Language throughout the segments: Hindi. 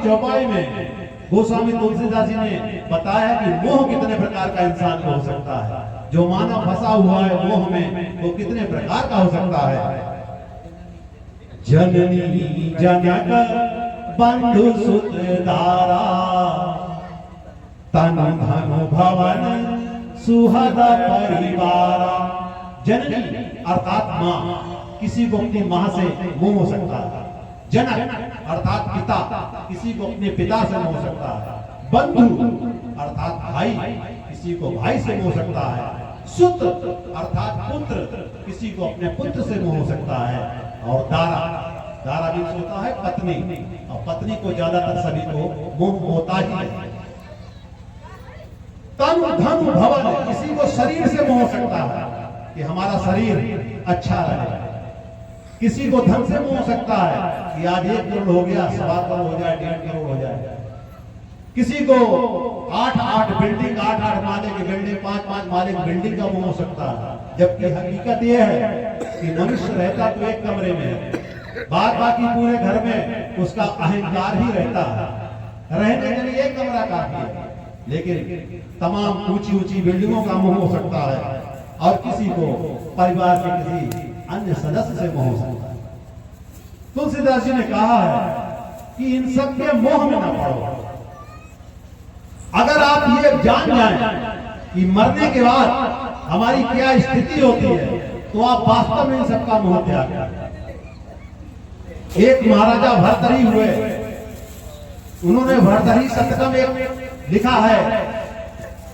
चौपाई में गोस्वामी तुलसीदास जी ने बताया कि मोह कितने प्रकार का इंसान को हो सकता है। जो मानव फंसा हुआ है मोह में, वो कितने प्रकार का हो सकता है। जननी जनक बंधु सुत दारा, तन धनु भवन सुहद परिवारा। जननी अर्थात माँ, किसी को अपनी माँ से मोह हो सकता है। जनक अर्थात पिता, किसी को अपने पिता से मोह सकता है। बंधु अर्थात भाई, किसी को भाई से मोह सकता है। सुत अर्थात पुत्र, किसी को अपने पुत्र से मोह हो सकता है। और दारा, दारा भी होता है पत्नी, और पत्नी को ज्यादातर सभी को मोह होता ही है। तनु धनु भवन, किसी को शरीर से मोह हो सकता है कि हमारा शरीर अच्छा रहे। किसी को धन से मोह हो सकता है कि आज 1 करोड़ हो गया, 1.25 करोड़ हो जाए, 1.5 करोड़ हो जाए। किसी को 8 बिल्डिंग, 8 माले की बिल्डिंग, 5 माले की बिल्डिंग का मोह हो सकता है। जबकि हकीकत यह है कि मनुष्य रहता तो एक कमरे में है, बाकी पूरे घर में उसका अहंकार ही रहता है। रहने के लिए एक कमरा काफी है, लेकिन तमाम ऊंची बिल्डिंगों का मोह हो सकता है। और किसी को परिवार के किसी अन्य सदस्य से मोह हो सकता है। तुलसीदास जी ने कहा है कि इन सब के मोह में न पड़ो। अगर आप ये जान जाएं कि मरने के बाद हमारी क्या स्थिति होती है, तो आप वास्तव में इन सबका मोह त्याग करें। एक महाराजा भर्तृहरि हुए, उन्होंने भर्तृहरि शतकम एक लिखा है,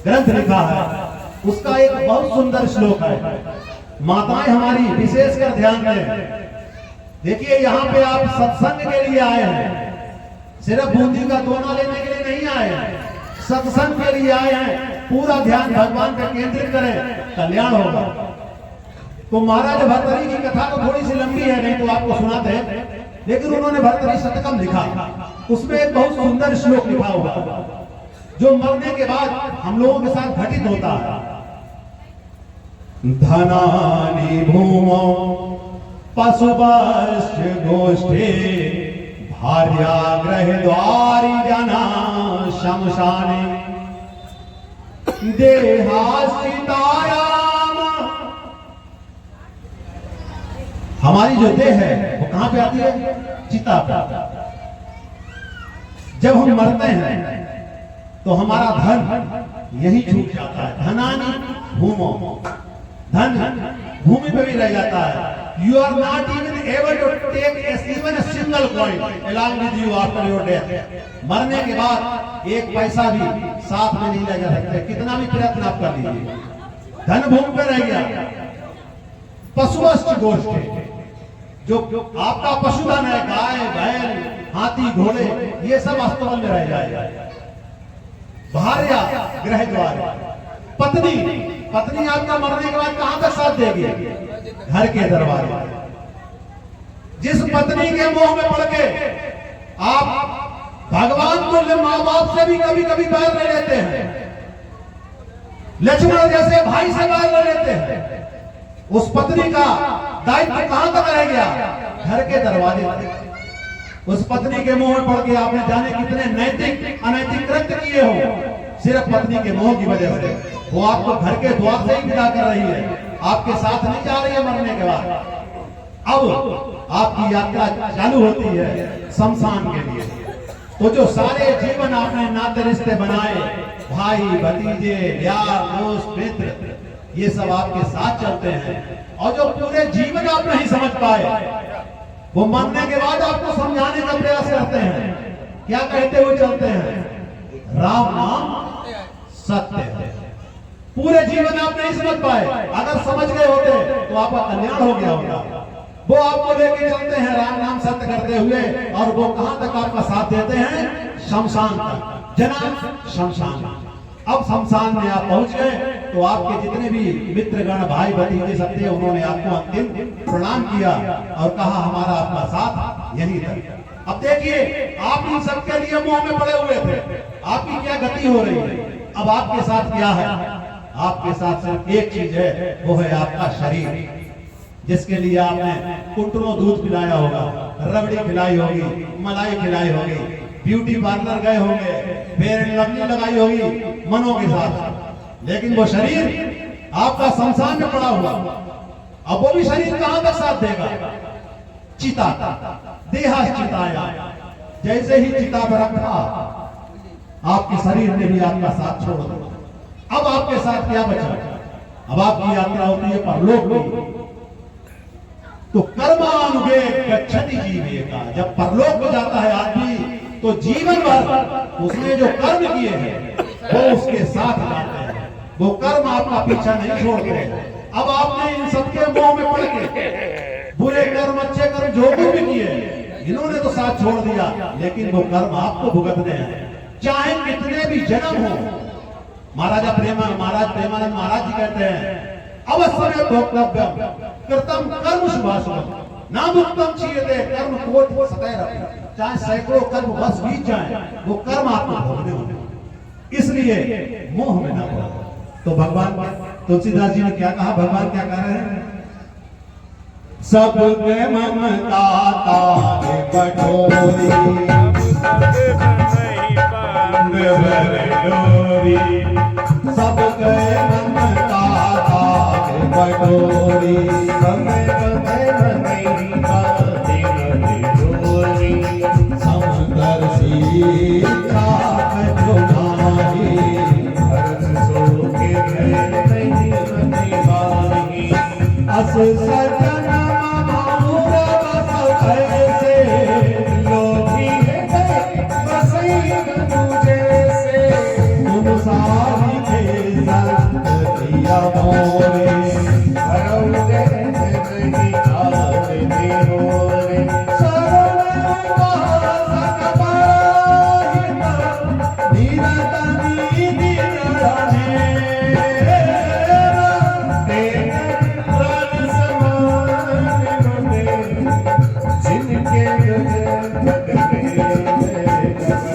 ग्रंथ लिखा है। उसका एक बहुत सुंदर श्लोक है। माताएं हमारी विशेषकर ध्यान दें। देखिए, यहाँ पे आप सत्संग के लिए आए हैं, सिर्फ बूंदी का दोना लेने के लिए नहीं आए हैं, सत्संग के लिए आए हैं। पूरा ध्यान भगवान पर केंद्रित करें, कल्याण होगा। तो महाराज भर्तृहरि की कथा तो थोड़ी सी लंबी है, नहीं तो आपको सुनाते हैं, लेकिन उन्होंने भर्तृहरि शतकम लिखा। उसमें एक बहुत सुंदर श्लोक लिखा हुआ जो मरने के बाद हम लोगों के साथ घटित होता है। धनानि भूमौ पशुपश्च गोष्ठे, भार्या गृह द्वारि जना शमशाने, देहाश्रितायाम। हमारी जो देह है वो कहां पे आती है? चिता पे। जब हम मरते हैं तो हमारा धन यही छूट जाता है। धनानि भूमौ, धन भूमि पे भी रह जाता है। You are not even able to take even a single coin along with you after your death. मरने के बाद एक पैसा भी साथ में नहीं ले जा सकते, कितना भी प्रयत्न आप कर लीजिए। धन भूमि पे रह गया। पशुवश्च गोष्ठे, जो आपका पशुधन है, गाय बैल हाथी घोड़े, ये सब अस्तबल में रह जाएगा। भार्या गृह द्वार, पत्नी, पत्नी आपका मरने के बाद कहां तक साथ देगी? घर के दरवाजे। जिस पत्नी के मोह में पड़ के आप भगवान तुल्य मां बाप से भी कभी कभी बैर ले लेते हैं, लक्ष्मण जैसे भाई से बैर ले लेते हैं, उस पत्नी का दायित्व कहां तक रह गया? घर के दरवाजे तक। उस पत्नी के मोह में पड़ के आपने जाने कितने नैतिक अनैतिक कृत्य किए हो, सिर्फ पत्नी के मोह की वजह से। वो आपको घर के द्वार से ही विदा कर रही है, आपके साथ नहीं जा रही है मरने के बाद। अब आपकी यात्रा चालू होती है शमशान के लिए। तो जो सारे जीवन आपने नाते रिश्ते बनाए, भाई भतीजे यार दोस्त मित्र, ये सब आपके साथ चलते हैं, और जो पूरे जीवन आप नहीं समझ पाए, वो मरने के बाद आपको समझाने का प्रयास करते हैं। क्या कहते हुए चलते हैं? राम नाम सत्य है। पूरे जीवन आप नहीं समझ पाए, अगर समझ गए होते तो आपका कल्याण हो गया होगा। वो आपको लेके चलते हैं राम नाम सत्य करते हुए, और वो कहां तक आपका साथ देते हैं? शमशान तक। जना शमशान। अब शमशान में आप पहुंच गए तो आपके जितने भी मित्रगण भाई भतीजे सब थे, उन्होंने आपको अंतिम प्रणाम किया और कहा हमारा आपका साथ यही था। अब देखिए, आप इन सब के लिए मुंह में पड़े हुए थे, आपकी क्या गति हो रही है? अब आपके साथ क्या है? आपके साथ सिर्फ एक चीज है, वो है आपका शरीर, जिसके लिए आपने कुंटलों दूध पिलाया होगा, रबड़ी खिलाई होगी, मलाई खिलाई होगी, ब्यूटी पार्लर गए होंगे, फेयर एंड लवली लगाई होगी मनों के साथ, लेकिन वो शरीर आपका शमशान में पड़ा हुआ। अब वो भी शरीर कहां तक साथ देगा? चिता, देहा चिताया, जैसे ही चिता पर रखा आपके शरीर ने भी आपका साथ छोड़ दिया। अब आपके साथ क्या बचा? अब आपकी यात्रा होती है परलोक की। तो कर्मानुगे गच्छति जीवेका, जब परलोक में जाता है आदमी तो जीवन भर उसने जो कर्म किए हैं वो उसके साथ जाते हैं, वो कर्म आपका पीछा नहीं छोड़ते। अब आपने इन सबके मोह में पड़ के बुरे कर्म अच्छे कर्म जो कुछ भी किए इन्होंने तो साथ छोड़ दिया, लेकिन वो कर्म आपको भुगतने हैं, चाहे कितने भी जन्म हो। महाराज प्रेमानंद महाराज जी कहते हैं अवश्य भोक्तव्यम कृतम कर्म शुभाशुभम ना मुक्तम चीयते, कर्म को सतह रखें, चाहे सैकड़ों कर्म बस बीत जाए, वो कर्म आपको भोगने होंगे, इसलिए मोह में ना पड़ो। तो भगवान तुलसीदास जी ने क्या कहा? भगवान क्या कह रहे हैं? सबके ममता तारे बटोरी, सबके ममता तारे बटोरी,